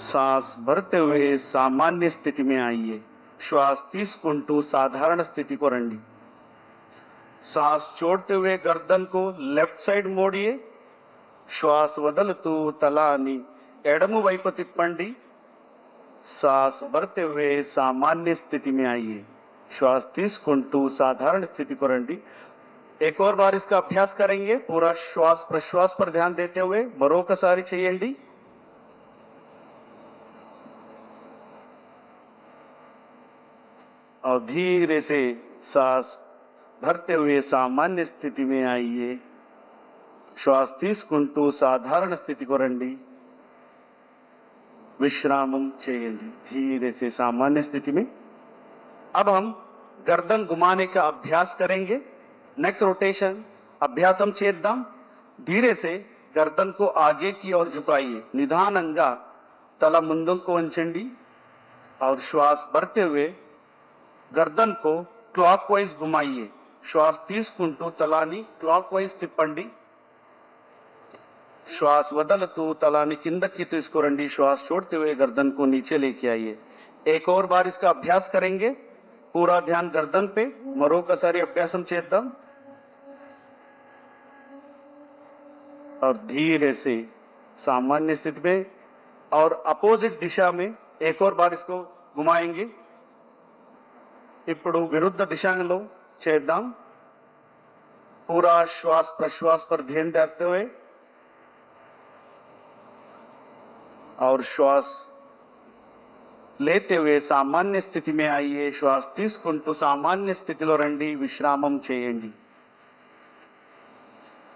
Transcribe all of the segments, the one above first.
सांस भरते हुए सामान्य स्थिति में आइए। श्वास తీసుకుంటూ साधारण स्थिति को రండి। सांस छोड़ते हुए गर्दन को लेफ्ट साइड मोड़िए। श्वास వదులుతూ తలాన్ని ఎడమ వైపు తిప్పండి। सांस भरते हुए सामान्य स्थिति में आइए। श्वास తీసుకుంటూ साधारण स्थिति को రండి। एक और बार इसका अभ्यास करेंगे। पूरा श्वास प्रश्वास पर ध्यान देते हुए మరొకసారి చేయండి। और धीरे से सांस भरते हुए सामान्य स्थिति में आइए। श्वास తీసుకుంటూ साधारण स्थिति को రండి। विश्रामम చేయండి। धीरे से सामान्य स्थिति में। अब हम गर्दन घुमाने का अभ्यास करेंगे। नेक रोटेशन अभ्यासम చేద్దాం। धीरे से गर्दन को आगे की ओर झुकाइए। निधाనంగా తల ముందుకు వంచండి और श्वास भरते हुए गर्दन को क्लॉकवाइज घुमाइए। श्वास తీసుకుంటూ తలాన్ని क्लॉकवाइज తిప్పండి। श्वास వదులుతూ తలాన్ని కిందకి తీసుకురండి। श्वास छोड़ते हुए गर्दन को नीचे लेके आइए। एक और बार इसका अभ्यास करेंगे। पूरा ध्यान गर्दन पे। మరొకసారి అభ్యాసం చేద్దాం। और धीरे से सामान्य स्थिति में और अपोजिट दिशा में एक और बार इसको घुमाएंगे। ఇప్పుడు विरुद्ध दिशाలో చేద్దాం। पूरा श्वास प्रश्वास पर ध्यान देते हुए और श्वास लेते हुए सामान्य स्थिति में आइए। श्वास తీసుకుంటూ सामान्य स्थितिలో రండి। विश्रामం చేయండి।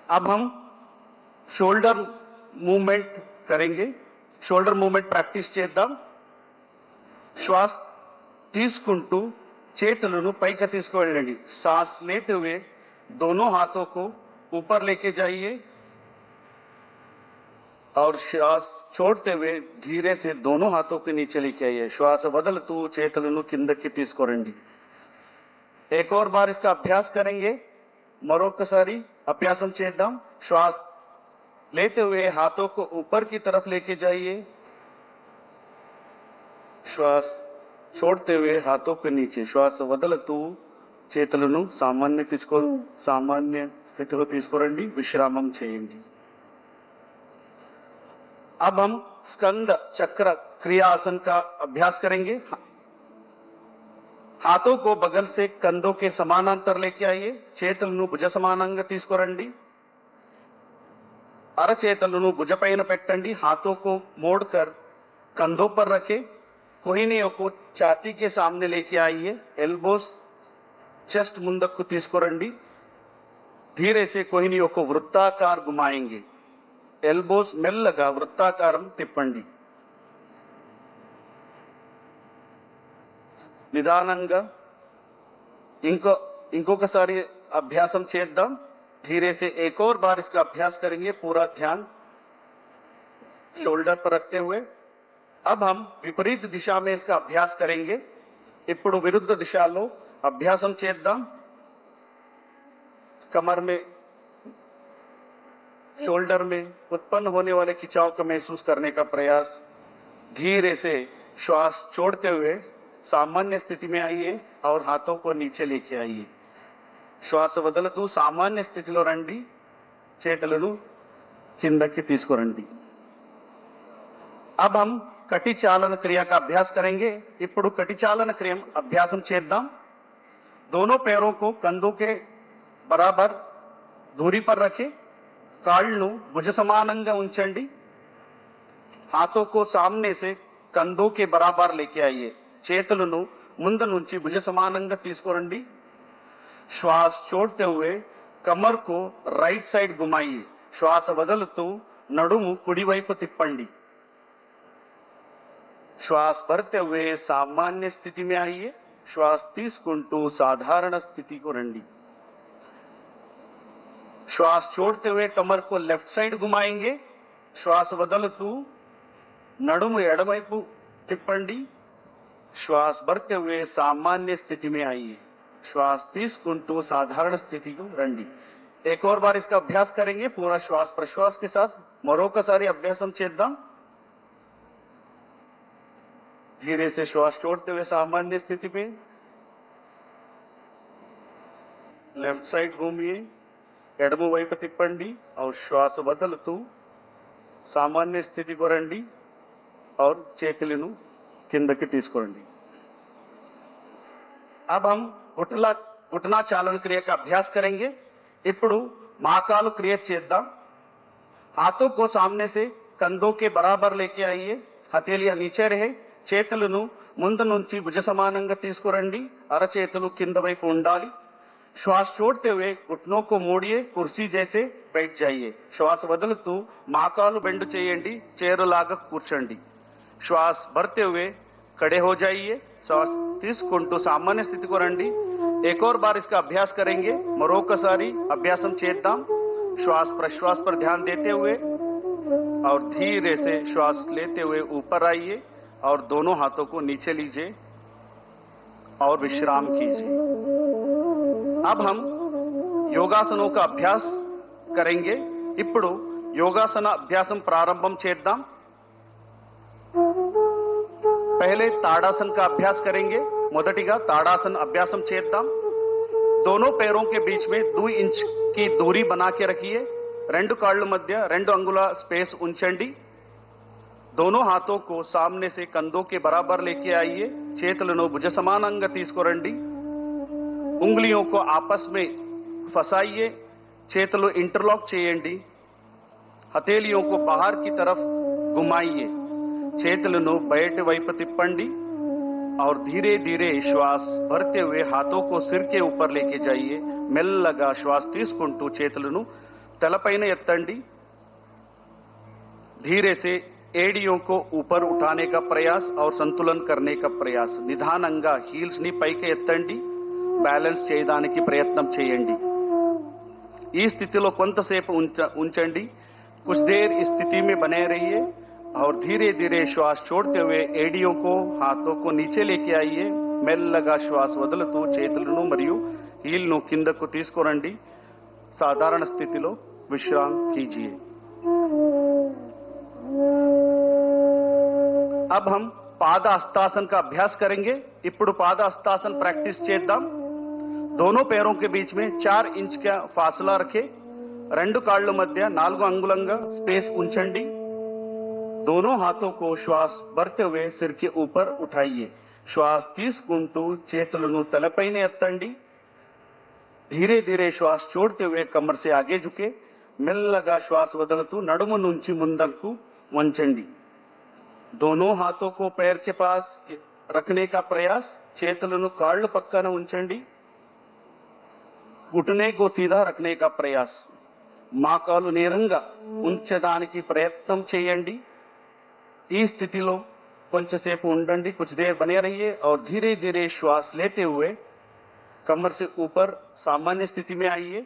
अब हम शोल्डर मूवमेंट करेंगे। शोल्डर मूवमेंट प्रैक्टिस చేద్దాం। श्वास తీసుకుంటూ చేతులను పైకి తీసుకువెళ్ళండి। सांस लेते हुए दोनों हाथों को ऊपर लेके जाइए और श्वास छोड़ते हुए धीरे से दोनों हाथों के नीचे लेके आइए। श्वास వదులుతూ చేతులను కిందకి తీసుకురండి। एक और बार इसका अभ्यास करेंगे। మరొకసారి అభ్యాసం చేద్దాం। श्वास लेते हुए हाथों को ऊपर की तरफ लेके जाइए। श्वास छोड़ते हुए हाथों के नीचे। श्वास వదులుతూ చేతులను సామాన్య స్థితిలో తీసుకురండి। విశ్రామం చేయండి। अब हम स्कंद चक्र क्रिया आसन का अभ्यास करेंगे। हाथों को बगल से कंधों के समानांतर लेके आइए। చేతులను భుజ సమానంగా తీసుకురండి। అరచేతులను భుజపైన పెట్టండి। हाथों को मोड़कर कंधों पर रखें। कोहिनियों को छाती के सामने लेके आइए। एल्बोस चेस्ट ముందుకు తీసుకురండి। धीरे से कोहिनियों को वृत्ताकार घुमाएंगे। एल्बोस మెల్లగా వృత్తాకారం తిప్పండి। నిదానంగా ఇంకొకసారి అభ్యాసం చేద్దాం। धीरे से एक और बार इसका अभ्यास करेंगे। पूरा ध्यान शोल्डर पर रखते हुए। अब हम विपरीत दिशा में इसका अभ्यास करेंगे। ఇప్పుడు विरुद्ध दिशाలో अभ्यासम చేద్దాం। कमर में शोल्डर में उत्पन्न होने वाले खिंचाव को महसूस करने का प्रयास। धीरे से श्वास छोड़ते हुए सामान्य स्थिति में आइए और हाथों को नीचे लेके आइए। श्वास వదులుతూ సామాన్య స్థితిలో రండి। చేతులను కిందకి తీసుకురండి। अब हम कटी चालन क्रिया का अभ्यास करेंगे। ఇప్పుడు कटी चालन क्रिया अभ्यासम చేద్దాం। दोनों पैरों को कंधों के बराबर दूरी पर रखें। కాళ్ళను భుజ సమానంగా ఉంచండి। हाथों को सामने से कंधों के बराबर लेके आइए। చేతులను ముందు నుంచి భుజ సమానంగా తీసుకురండి। श्वास छोड़ते हुए कमर को राइट साइड घुमाइए। श्वास వదులుతూ నడుము కుడి వైపు తిప్పండి। श्वास भरते हुए सामान्य स्थिति में आइए। श्वास తీసుకుంటూ साधारण स्थिति को రండి। श्वास छोड़ते हुए कमर को लेफ्ट साइड घुमाएंगे। श्वास వదులుతూ నడుము ఎడమవైపు తిప్పండి। श्वास भरते हुए सामान्य स्थिति में आइए। श्वास తీసుకుంటూ साधारण स्थिति को రండి। एक और बार इसका अभ्यास करेंगे। पूरा श्वास प्रश्वास के साथ మరొకసారి అభ్యాసం చేద్దాం। धीरे से श्वास छोड़ते हुए सामान्य स्थिति में लेफ्ट साइड घूमिए, ఎడమ వైపు తిప్పండి और श्वास వదులుతూ సామాన్య స్థితికి రండి और చేతులను కిందకి తీసుకురండి। अब हम घुटना चालन क्रिया का अभ्यास करेंगे। ఇప్పుడు महाकाल क्रिया చేద్దాం। हाथों को सामने से कंधों के बराबर लेके आइए, हथेलियां नीचे रहे, చేతులను ముందు నుంచి భుజ సమానంగా తీసుకురండి, అరచేతులు కింద వైపు ఉండాలి। श्वास छोड़ते हुए घुटनों को मोड़िए, कुर्सी जैसे बैठ जाइए। श्वास వదులుతూ మోకాలు బెండ్ చేయండి, చైరులాగా కూర్చోండి। श्वास भरते हुए खड़े हो जाइए, श्वास తీసుకుంటూ సామాన్య స్థితికి రండి। एक और बार इसका अभ्यास करेंगे। మరొకసారి అభ్యాసం చేద్దాం। श्वास प्रश्वास पर ध्यान देते हुए और धीरे से श्वास लेते हुए ऊपर आइए और दोनों हाथों को नीचे लीजिए और विश्राम कीजिए। अब हम योगासनों का अभ्यास करेंगे। ఇప్పుడు యోగాసన అభ్యాసం ప్రారంభం చేద్దాం। पहले ताड़ासन का अभ्यास करेंगे। మొదటిగా ताड़ासन अभ्यासం చేద్దాం। दोनों पैरों के बीच में 2 इंच की दूरी बना के रखिए। రెండు కాళ్ళ మధ్య 2 అంగుళ స్పేస్ ఉంచండి। दोनों हाथों को सामने से कंधों के बराबर लेके आइए, చేతులను భుజ సమానంగా తీసుకురండి। उंगलियों को आपस में फंसाइए, చేతులు इंटरलॉक చేయండి। हथेलियों को बाहर की तरफ घुमाइए, చేతులను బయట వైపు తిప్పండి और धीरे धीरे श्वास भरते हुए हाथों को सिर के ऊपर लेके जाइए। మెల్లగా श्वास తీసుకుంటూ చేతులను తలపైన ఎత్తండి। धीरे से एड़ियों को ऊपर उठाने का प्रयास और संतुलन करने का प्रयास। నిదానంగా హీల్స్ ని పైకి ఎత్తండి, బ్యాలెన్స్ చేయడానికి ప్రయత్నం చేయండి। ఈ స్థితిలో కొంతసేపు ఉంచండి। कुछ देर इस स्थिति में बने रहिए और धीरे धीरे श्वास छोड़ते हुए एड़ियों को हाथों को नीचे लेके आइए। మెల్లగా శ్వాస వదులుతూ చేతులను మరియు హీల్ను కిందకు తీసుకురండి। సాధారణ స్థితిలో విశ్రామ్ कीजिए। अब हम पाद हस्तासन का अभ्यास करेंगे। ఇప్పుడు पाद हस्तासन प्रैक्टिस చేద్దాం। दोनों पैरों के बीच में 4 इंच का फासला रखे, 2 కాళ్ళ మధ్య 4 అంగుళంగా स्पेस ఉంచండి। दोनों हाथों को श्वास भरते हुए सिर के ऊपर उठाइए। श्वास తీసుకుంటూ చేతులను తలపైన ఎత్తండి। धीरे धीरे श्वास छोड़ते हुए कमर से आगे झुके, మెల్లగా श्वास వదులుతూ నడుము నుంచి ముందరకు వంచండి। दोनों हाथों को पैर के पास रखने का प्रयास, చేతులను కాళ్ళు పక్కన ఉంచండి। घुटने को सीधा रखने का प्रयास, మోకాలు నేరంగా ఉంచడానికి ప్రయత్నం చేయండి। ఈ స్థితిలో కొంచెంసేపు ఉండండి। कुछ देर बने रहिए और धीरे धीरे श्वास लेते हुए कमर से ऊपर सामान्य स्थिति में आइए।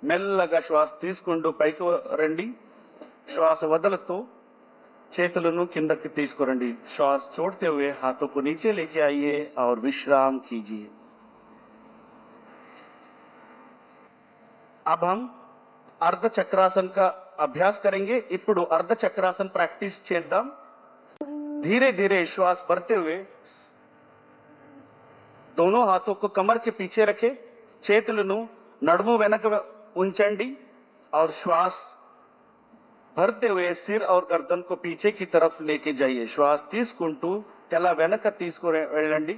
మెల్లగా శ్వాస తీసుకుంటూ పైకి రండి। శ్వాస వదులుతూ చేతులను కిందకి తీసుకురండి। श्वास छोड़ते हुए हाथों को नीचे लेके आइए और विश्राम कीजिए। अब हम अर्ध चक्रासन का अभ्यास करेंगे। ఇప్పుడు अर्ध चक्रासन प्रैक्टिस చేద్దాం। धीरे धीरे श्वास भरते हुए दोनों हाथों को कमर के पीछे रखे, చేతులను నడుము వెనక ఉంచండి और श्वास भरते हुए सिर और गर्दन को पीछे की तरफ लेके जाइए। श्वास తీసుకుంటూ తల వెనక తీసుకువెళ్ళండి।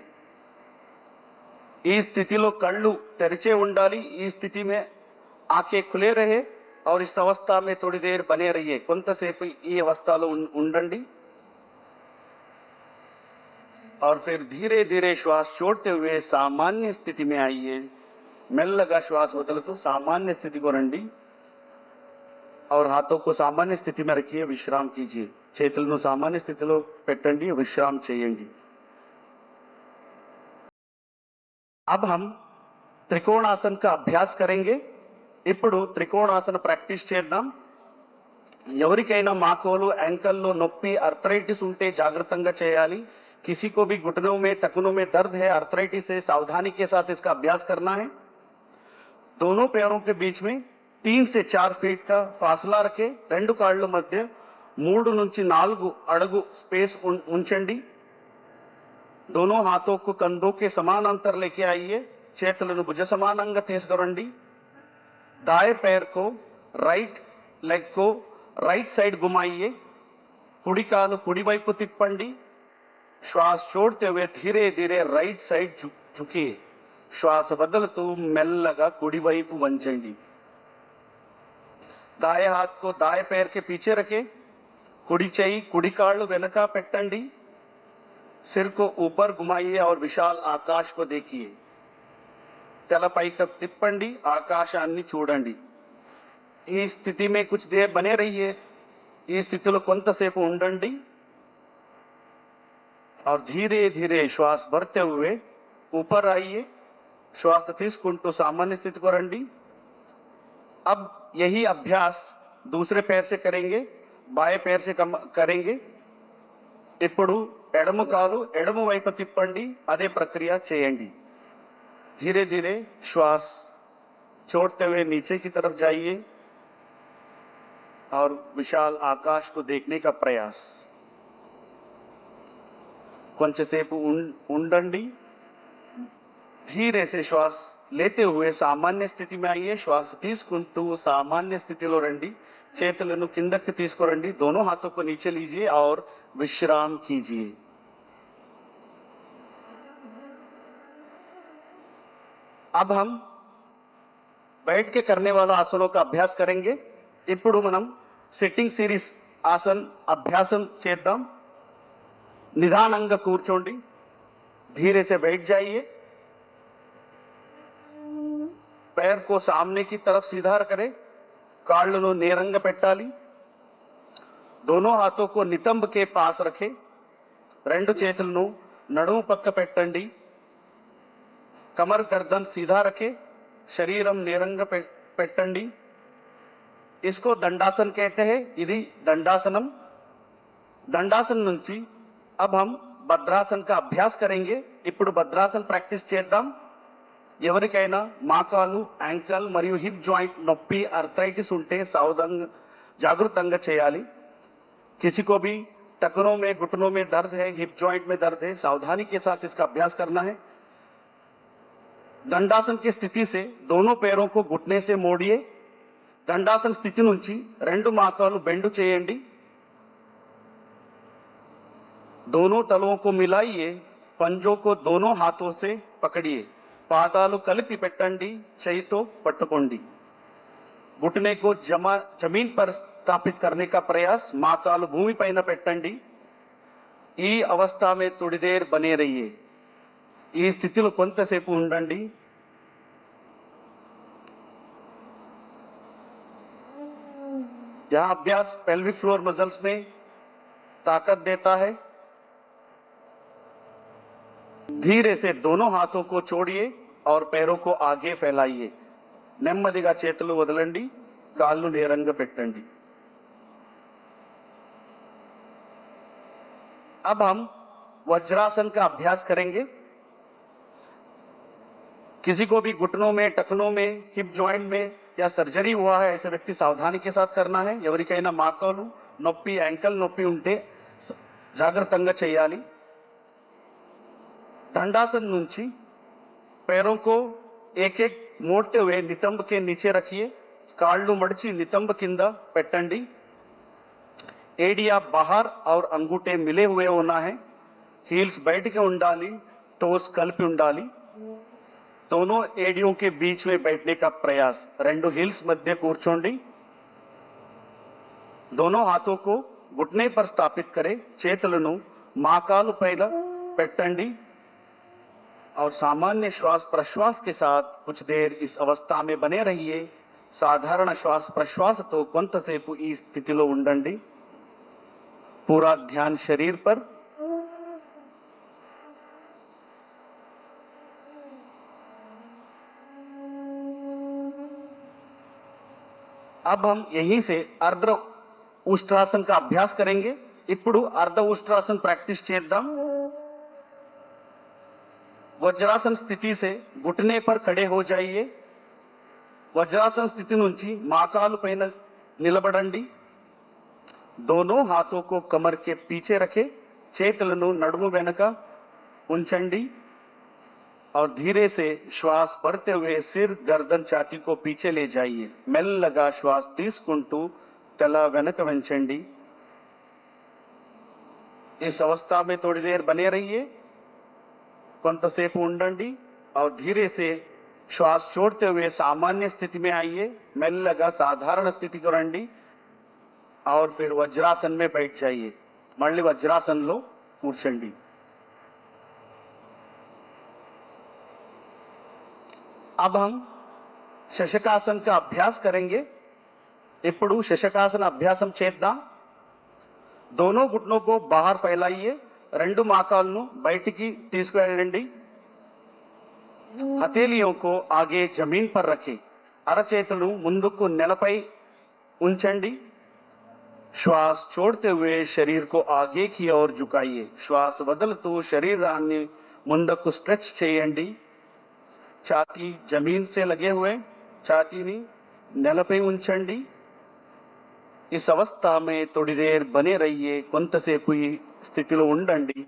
ఈ స్థితిలో కళ్ళు తెరిచే ఉండాలి। ఈ స్థితి में आंखें खुले रहे और इस अवस्था में थोड़ी देर बने रहिए। కొంతసేపు ఈ అవస్థలో ఉండండి और फिर धीरे धीरे श्वास छोड़ते हुए सामान्य स्थिति में आइए। మెల్లగా श्वास వదులుతూ सामान्य स्थिति को రండి और हाथों को सामान्य स्थिति में रखिए, विश्राम कीजिए। చేతులను सामान्य స్థితిలో పెట్టండి, विश्राम చేయండి। अब हम त्रिकोणासन का अभ्यास करेंगे। ఇప్పుడు త్రికోణాసన ప్రాక్టీస్ చేద్దాం। ఎవరికైనా మోకాలు యాంకల్లో నొప్పి आर्थराइटिस ఉంటే జాగ్రత్తగా చేయాలి। किसी को भी घुटनों में टखनों में दर्द है, आर्थराइटिस है, सावधानी के साथ इसका अभ्यास करना है। दोनों पैरों के बीच में 3 से 4 फीट का फासला रखे, 2 కాళ్ళ మధ్య 3 నుంచి 4 అడుగు స్పేస్ ఉంచండి। दोनों हाथों को कंधों के समान अंतर लेके आइए, చేతులను భుజ సమానంగా తీసుకురండి. दाएं पैर को राइट लेग को राइट साइड घुमाइए, कुड़ी कालु कुड़ी వైపు తిప్పండి. श्वास छोड़ते हुए धीरे धीरे राइट साइड झुकिए. श्वास बदलतू మెల్లగా కుడి వైపు వంచండి. दाएं हाथ को दाएं पैर के पीछे रखें, कुड़ी చెయ్యి కుడి కాళ్ళు వెనక పెట్టండి. सिर को ऊपर घुमाइए और विशाल आकाश को देखिए. తల పైకి తిప్పండి, ఆకాశాన్ని చూడండి. ఈ స్థితి में कुछ देर बने रहिए. ఈ స్థితిలో కొంతసేపు ఉండండి और धीरे धीरे श्वास भरते हुए ऊपर आइए. श्वास తీసుకుంటూ सामान्य स्थिति को రండి. अब यही अभ्यास दूसरे पैर से करेंगे, बाएं पैर से करेंगे. ఇప్పుడు ఎడమ కాలు ఎడమ వైపు తిప్పండి, అదే ప్రక్రియ చేయండి. धीरे धीरे श्वास छोड़ते हुए नीचे की तरफ जाइए और विशाल आकाश को देखने का प्रयास. కొంచెంసేపు ఉండండి. धीरे से श्वास लेते हुए सामान्य स्थिति में आइए. श्वास తీసుకుంటూ सामान्य स्थितिలో రండి. చేతులను కిందకి తీసుకురండి. दोनों हाथों को नीचे लीजिए और विश्राम कीजिए. अब हम बैठ के करने वाला आसनों का अभ्यास करेंगे. ఇప్పుడు మనం సిట్టింగ్ సిరీస్ ఆసన్ అభ్యాసం చేద్దాం. నిదానంగా కూర్చోండి. धीरे से बैठ जाइए. पैर को सामने की तरफ सीधा करें. కాళ్ళను నేరంగా పెట్టాలి. दोनों हाथों को नितंब के पास रखें. రెండు చేతులను నడుము పక్క పెట్టండి. कमर गर्दन सीधा रखे, शरीरम निरंग पेट्टंडी. इसको दंडासन कहते हैं. इदी दंडासनम. दंडासन నుంచి अब हम భద్రాసన్ का अभ्यास करेंगे. ఇప్పుడు భద్రాసన్ ప్రాక్టీస్ చేద్దాం. ఎవరికైనా మోకాలు, యాంకల్ మరియు హిప్ జాయింట్ నొప్పి, आर्थराइटिस ఉంటే జాగృతంగా చేయాలి. किसी को भी टखनों में घुटनों में दर्द है, हिप जॉइंट में दर्द है, सावधानी के साथ इसका अभ्यास करना है. దండాసన की स्थिति से दोनों पैरों को घुटने से मोड़िए. దండాసన స్థితి నుంచి రెండు మోకాలు బెండు చేయండి. दोनों तलों को मिलाइए. पंजों को दोनों हाथों से पकड़िए. పాదాలు కలిపి పెట్టండి, చేయితో పట్టుకోండి. घुटने को जमीन पर स्थापित करने का प्रयास. మోకాలు భూమి పైన పెట్టండి. ఈ अवस्था में थोड़ी देर बने रहिए. ఈ స్థితిలో కొంతసేపు ఉండండి. यह अभ्यास पेल्विक फ्लोर मसल्स में ताकत देता है. धीरे से दोनों हाथों को छोड़िए और पैरों को आगे फैलाइए. నెమ్మదిగా చేతులు వదలండి, కాళ్ళు నేరంగా పెట్టండి. अब हम वज्रासन का अभ्यास करेंगे. किसी को भी घुटनों में, टखनों में, हिप जॉइंट में या सर्जरी हुआ है, ऐसे व्यक्ति सावधानी के साथ करना है. ఎవరికైనా మోకాలు నొప్పి, యాంకల్ నొప్పి ఉంటే జాగ్రత్తగా చేయాలి. दंडासन నుంచి पैरों को एक एक मोड़ते हुए नितंब के नीचे रखिए. కాళ్ళు మడిచి నితంబ కింద పెట్టండి. एडिया बाहर और अंगूठे मिले हुए होना है. हील्स बैठ के ఉండాలి, टोस కలిపి ఉండాలి. दोनों एडियों के बीच में बैठने का प्रयास. రెండు हील्स मध्य కూర్చోండి. दोनों हाथों को घुटने पर स्थापित करें. చేతులను మోకాలు పైన పెట్టండి और सामान्य श्वास प्रश्वास के साथ कुछ देर इस अवस्था में बने रहिए. साधारण श्वास प्रश्वासతో కొంతసేపు ఈ స్థితిలో ఉండండి. पूरा ध्यान शरीर पर. अब हम यहीं से अर्ध उष्ट्रासन का अभ्यास करेंगे. ఇప్పుడు अर्ध उष्ट्रासन प्रैक्टिस చేద్దాం. वज्रासन स्थिति से घुटने पर खड़े हो जाइए. वज्रासन स्थिति నుంచి మోకాలు పైన నిలబడండి. दोनों हाथों को कमर के पीछे रखें. చేతులను నడుము వెనుక उंचंडी और धीरे से श्वास भरते हुए सिर गर्दन छाती को पीछे ले जाइए। మెల్లగా శ్వాస తీసుకుంటూ తల వెనక వంచండి। इस अवस्था में थोड़ी देर बने रहिए, కొంతసేపు ఉండండి और धीरे से श्वास छोड़ते हुए सामान्य स्थिति में आइए। మెల్లగా साधारण स्थिति को రండి और फिर वज्रासन में बैठ जाइए। మళ్ళీ వజ్రాసనంలో కూర్చోండి। अब हम శశకాసన का अभ्यास करेंगे। ఇప్పుడు శశకాసన అభ్యాసం చేద్దాం। दोनों घुटनों को बाहर फैलाइए, రెండు మోకాళ్ళను బయటికి తీసుకువెళ్ళండి। हथेलियों को आगे जमीन पर रखें, అరచేతులు ముందుకు నేలపై ఉంచండి। श्वास छोड़ते हुए शरीर को आगे की ओर झुकाइए। श्वास వదులుతూ శరీరాన్ని ముందుకు స్ట్రెచ్ చేయండి। छाती जमीन से लगे हुए, छातीनी నేలపై ఉంచండి। इस अवस्था में थोड़ी देर बने रहिए, కొంతసేపు ఈ స్థితిలో ఉండండి।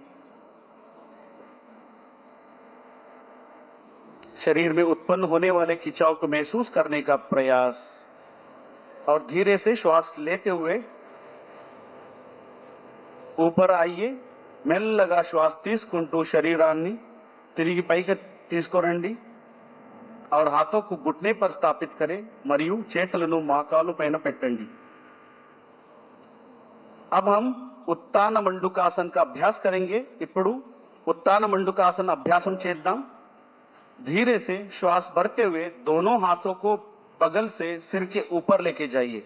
शरीर में उत्पन्न होने वाले खिंचाव को महसूस करने का प्रयास और धीरे से श्वास लेते हुए ऊपर आइए। మెల్లగా శ్వాస తీసుకుంటూ శరీరాన్ని తిరిగి పైకి తీసుకురండి और हाथों को घुटने पर स्थापित करें మరియు చేతులను మోకాలు పైన పెట్టండి। अब हम उत्तान मंडूकासन का अभ्यास करेंगे। ఇప్పుడు उत्तान मंडूकासन अभ्यासम చేద్దాం। धीरे से श्वास भरते हुए दोनों हाथों को बगल से सिर के ऊपर लेके जाइए।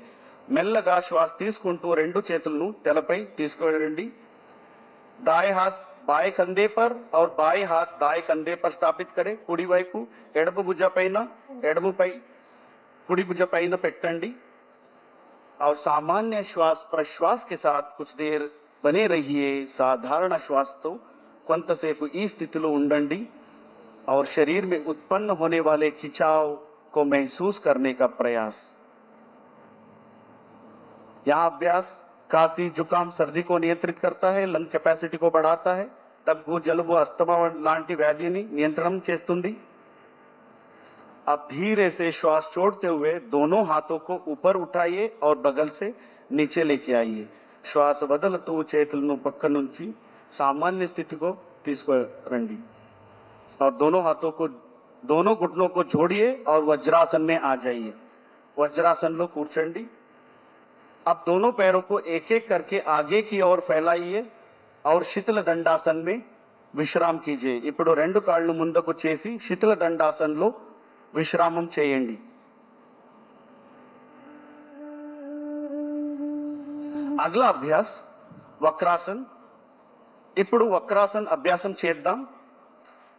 మెల్లగా శ్వాస తీసుకుంటూ రెండు చేతులను తలపై తీసుకువెళ్ళండి। दाएं हाथ बाएं कंधे पर और बाएं हाथ दाएं कंधे पर स्थापित करें। కుడి వైపు ఎడమ భుజ పైన ఎడమపై కుడి భుజ పైన పెట్టండి और सामान्य श्वास प्रश्वास के साथ कुछ देर बने रहिए। साधारण श्वास तो కొంతసేపు ఈ స్థితిలో ఉండండి और शरीर में उत्पन्न होने वाले खिंचाव को महसूस करने का प्रयास। यह अभ्यास खांसी जुकाम सर्दी को नियंत्रित करता है, లంగ్ కెపాసిటీ को बढ़ाता है, దగ్గు జలుబు अस्थमा లాంటి వ్యాధిని నియంత్రణ చేస్తుంది। अब धीरे से श्वास छोड़ते हुए दोनों हाथों को ऊपर उठाइए और बगल से नीचे लेके आइए। श्वास వదులుతూ చేతులను పక్క నుంచి सामान्य स्थिति को తీసుకురండి और दोनों घुटनों को जोड़िए और वज्रासन में आ जाइए। वज्रासन लो కూర్చోండి। अब दोनों पैरों को एक एक करके आगे की ओर फैलाइए और शीतल दंडासन में విశ్రామం कीजिए। ఇప్పుడు రెండు కాళ్ళు ముందుకు చేసి శీతల దండాసనలో విశ్రామం చేయండి। अगला अभ्यास वक्रासन। ఇప్పుడు वक्रासन अभ्यासం చేద్దాం।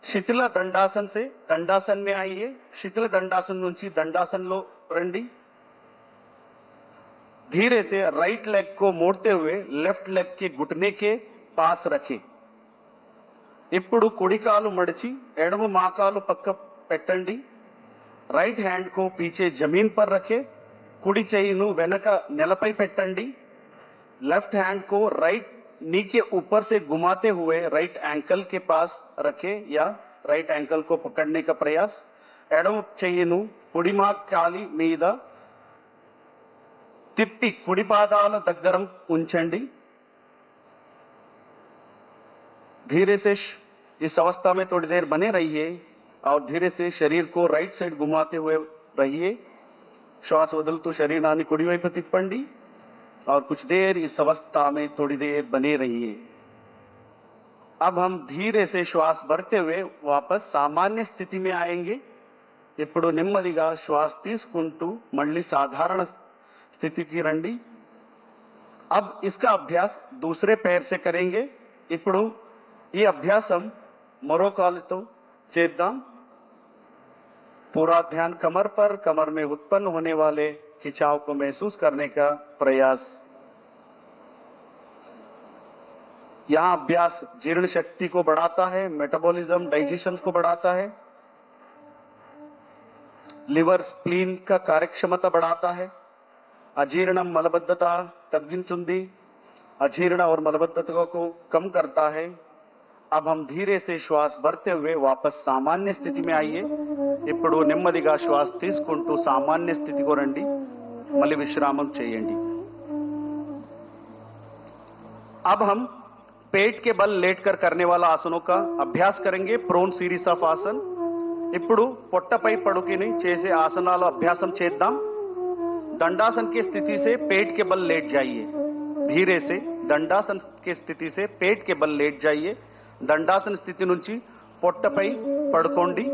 శీతల దండాसन से दंडासन में आइए। శీతల దండాसन నుంచి దండాసనలో రండి। धीरे से राइट लेग को मोड़ते हुए लेफ्ट लेग के घुटने के पास रखें। ఇప్పుడు కుడి కాలు మడిచి ఎడమ మోకాలు పక్క పెట్టండి। राइट हैंड को पीछे जमीन पर रखें। కుడి చేయిను వెనక నేలపై పెట్టండి। लेफ्ट हैंड को राइट नी के ऊपर से घुमाते हुए राइट एंकल के पास रखें या राइट एंकल को पकड़ने का प्रयास। ఎడమ చేయిను కుడి మోకాలి మీద తిప్పి కుడి పాదాల దగ్గర ఉంచండి। धीरे से इस अवस्था में थोड़ी देर बने रहिए और धीरे से शरीर को राइट साइड घुमाते हुए रहिए। श्वास వదులుతూ శరీరాన్ని కుడివైపు తిప్పండి और कुछ देर इस अवस्था में थोड़ी देर बने रहिए। अब हम धीरे से श्वास भरते हुए वापस सामान्य स्थिति में आएंगे। ఇప్పుడు నెమ్మదిగా శ్వాస తీసుకుంటూ మళ్ళీ సాధారణ స్థితికి రండి। अब इसका अभ्यास दूसरे पैर से करेंगे। ఇప్పుడు ఈ అభ్యాసం మరో కాలుతో చేద్దాం। पूरा ध्यान कमर पर, कमर में उत्पन्न होने वाले खिंचाव को महसूस करने का प्रयास। यह अभ्यास जीर्ण शक्ति को बढ़ाता है, मेटाबॉलिज्म डाइजेशन को बढ़ाता है, लिवर स्प्लीन का कार्यक्षमता बढ़ाता है, अजीर्णम मलबद्धता तग्गिंचुंदी, अजीर्ण और मलबद्धता को कम करता है। अब हम धीरे से श्वास भरते हुए वापस सामान्य स्थिति में आइए ఇప్పుడు నెమ్మదిగా శ్వాస తీసుకుంటూ సామాన్య స్థితికి రండి మళ్ళీ విశ్రామం చేయండి अब हम पेट के बल लेटकर करने वाला आसनों का अभ्यास करेंगे प्रोन सीरीज ऑफ आसन ఇప్పుడు పొట్టపై పడుకుని చేసే ఆసనాల అభ్యాసం చేద్దాం दंडासन की स्थिति से पेट के बल लेट जाइए धीरे से दंडासन की स्थिति से पेट के बल लेट जाइए दंडासन स्थिति నుంచి పొట్టపై పడుకోండి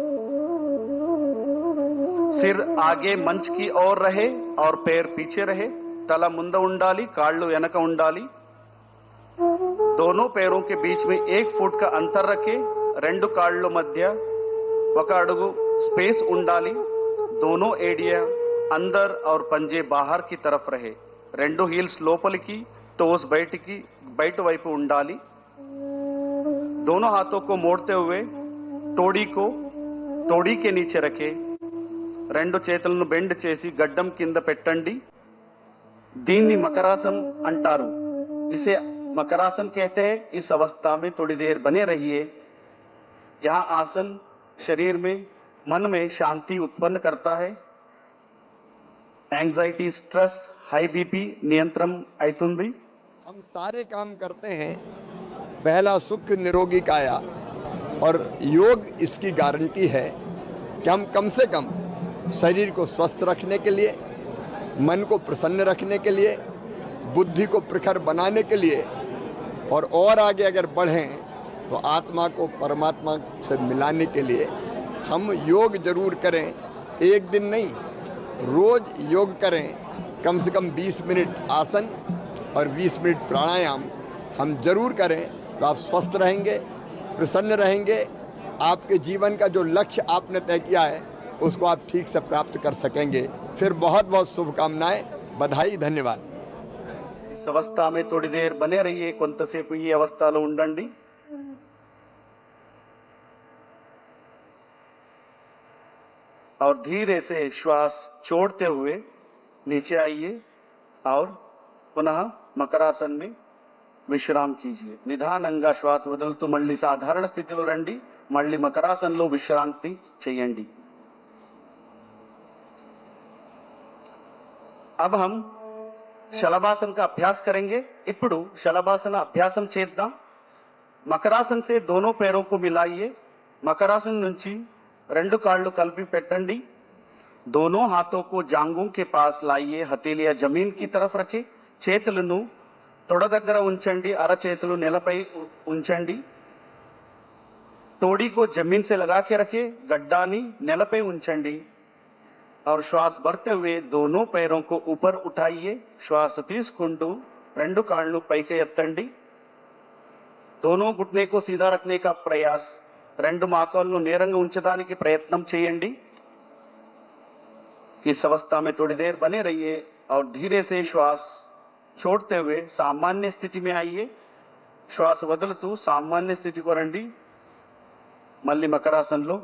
सिर आगे मंच की ओर रहे और पैर पीछे रहे तला ముందు ఉండాలి కాళ్ళు వెనక ఉండాలి दोनों पैरों के बीच में 1 फुट का अंतर रखें రెండు కాళ్ళ మధ్య ఒక అడుగు స్పేస్ ఉండాలి दोनों एडिया अंदर और पंजे बाहर की तरफ रहे రెండు हील्स లోపలికి टोस బయట వైపు ఉండాలి दोनों हाथों को मोड़ते हुए तोड़ी के नीचे रखे రెండు చేతులను బెండ్ చేసి గడ్డం కింద పెట్టండి దీన్ని మకరాసన్ అంటారు इसे मकरासन कहते हैं इस अवस्था में थोड़ी देर बने रहिए यह आसन शरीर में मन में शांति उत्पन्न करता है एंजाइटी स्ट्रेस हाई बीपी नियंत्रण అవుతుంది हम सारे काम करते हैं पहला सुख निरोगी काया और योग इसकी गारंटी है कि हम कम से कम शरीर को स्वस्थ रखने के लिए मन को प्रसन्न रखने के लिए बुद्धि को प्रखर बनाने के लिए और आगे अगर बढ़ें तो आत्मा को परमात्मा से मिलाने के लिए हम योग जरूर करें एक दिन नहीं रोज योग करें कम से कम 20 मिनट आसन और 20 मिनट प्राणायाम हम जरूर करें तो आप स्वस्थ रहेंगे प्रसन्न रहेंगे आपके जीवन का जो लक्ष्य आपने तय किया है उसको आप ठीक से प्राप्त कर सकेंगे फिर बहुत बहुत शुभकामनाएं बधाई धन्यवाद इस अवस्था में थोड़ी देर बने रहिए కొంతసేపు ఈ అవస్థలో ఉండండి और धीरे से श्वास छोड़ते हुए नीचे आइए और पुनः मकरासन में విశ్రామం कीजिए నిదానంగా శ్వాస వదులుతూ మళ్ళీ సాధారణ స్థితిలో రండి మళ్ళీ మకరాసనంలో విశ్రాంతి చేయండి अब हम शलभासन का अभ्यास करेंगे ఇప్పుడు शलभासन అభ్యాసం చేద్దాం मकरासन से दोनों पैरों को मिलाइए मकरासन నుంచి రెండు కాళ్ళు కలిపి పెట్టండి दोनों हाथों को जांघों के पास लाइए हथेलियां जमीन की तरफ रखें చేతులను తొడ దగ్గర ఉంచండి అరచేతులు నేలపై ఉంచండి तोड़ी को जमीन से लगा के रखें गड्डानी నేలపై ఉంచండి और श्वास भरते हुए दोनों पैरों को ऊपर उठाइए श्वास తీసుకుంటూ రెండు కాళ్ళు పైకి ఎత్తండి दोनों घुटने को सीधा रखने का प्रयास రెండు మోకాళ్ళను నేరంగా ఉంచడానికి ప్రయత్నం చేయండి इस अवस्था में थोड़ी देर बने रहिए और धीरे से श्वास छोड़ते हुए सामान्य स्थिति में आइए श्वास వదులుతూ सामान्य स्थिति को రండి మళ్ళీ మకరాసనంలో